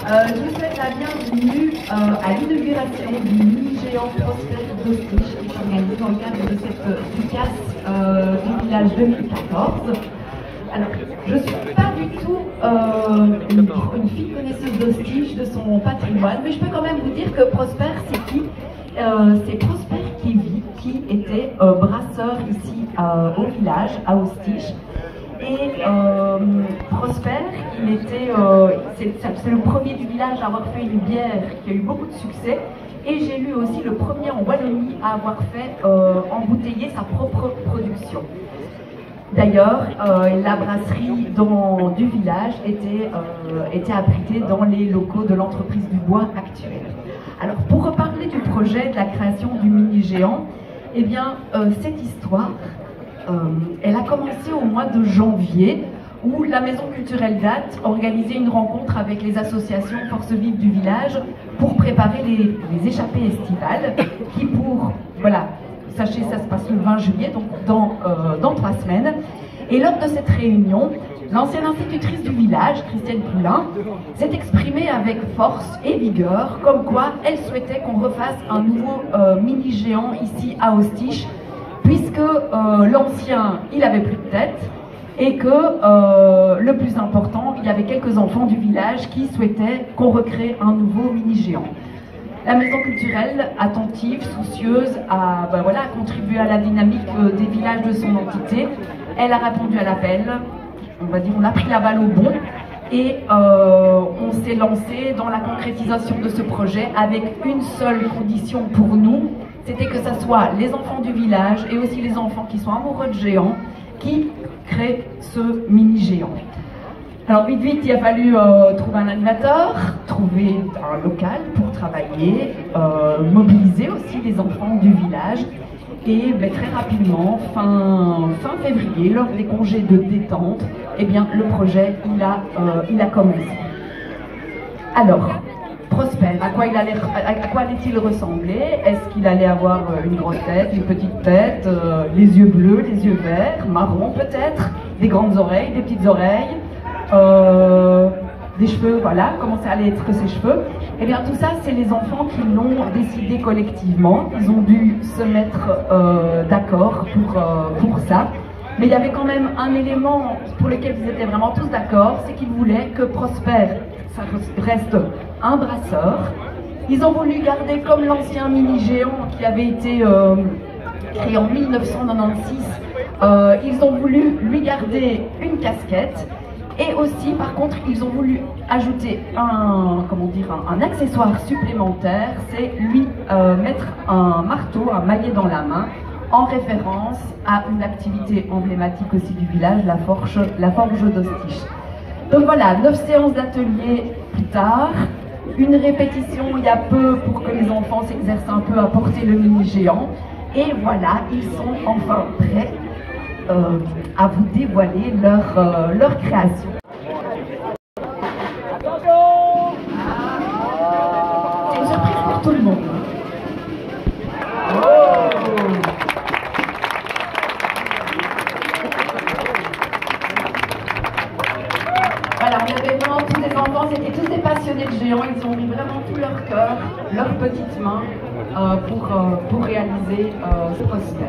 Je vous souhaite la bienvenue à l'inauguration du mini-géant Prosper d'Austiche qui s'organise dans le cadre de cette Ducasse du village 2014. Alors, je ne suis pas du tout une fille connaisseuse d'Austiche, de son patrimoine, mais je peux quand même vous dire que Prosper, c'est qui? C'est Prosper qui était brasseur ici au village, à Austiche. Et Prosper, c'est le premier du village à avoir fait une bière qui a eu beaucoup de succès. Et j'ai lu aussi le premier en Wallonie à avoir fait embouteiller sa propre production. D'ailleurs, la brasserie du village était abritée dans les locaux de l'entreprise du bois actuelle. Alors, pour reparler du projet de la création du mini-géant, eh bien, cette histoire, elle a commencé au mois de janvier, où la Maison culturelle Date organisait une rencontre avec les associations Forces Vives du village pour préparer les échappées estivales, qui voilà, sachez, ça se passe le 20 juillet, donc dans 3 semaines. Et lors de cette réunion, l'ancienne institutrice du village, Christiane Poulain, s'est exprimée avec force et vigueur, comme quoi elle souhaitait qu'on refasse un nouveau mini-géant ici à Austiche, puisque l'ancien, il avait plus de tête, et que le plus important, il y avait quelques enfants du village qui souhaitaient qu'on recrée un nouveau mini-géant. La maison culturelle, attentive, soucieuse, a contribué à la dynamique des villages de son entité. Elle a répondu à l'appel, on va dire, on a pris la balle au bond, et on s'est lancé dans la concrétisation de ce projet avec une seule condition pour nous, c'était que ce soit les enfants du village et aussi les enfants qui sont amoureux de géants qui créent ce mini-géant. Alors vite, il a fallu trouver un animateur, trouver un local pour travailler, mobiliser aussi les enfants du village. Et très rapidement, fin février, lors des congés de détente, eh bien, le projet il a commencé. Alors, Prosper, à quoi allait-il ressembler? Est-ce qu'il allait avoir une grosse tête, une petite tête, les yeux bleus, les yeux verts, marron peut-être, des grandes oreilles, des petites oreilles, des cheveux, voilà, comment ça allait être ses cheveux? Eh bien tout ça, c'est les enfants qui l'ont décidé collectivement. Ils ont dû se mettre d'accord pour ça. Mais il y avait quand même un élément pour lequel ils étaient vraiment tous d'accord, c'est qu'ils voulaient que Prosper, ça reste un brasseur. Ils ont voulu garder comme l'ancien mini-géant qui avait été créé en 1996. Ils ont voulu lui garder une casquette. Et aussi, par contre, ils ont voulu ajouter un accessoire supplémentaire, c'est lui mettre un marteau, un maillet dans la main, en référence à une activité emblématique aussi du village, la forge d'Austiche. Donc voilà, 9 séances d'atelier plus tard, une répétition il y a peu pour que les enfants s'exercent un peu à porter le mini-géant, et voilà, ils sont enfin prêts à vous dévoiler leur création. C'est une surprise pour tout le monde. Voilà, on avait vraiment tous les enfants, c'était tous des passionnés de géants, ils ont mis vraiment tout leur cœur, leurs petites mains pour réaliser ce Prosper.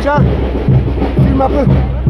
Tiens, filme un peu.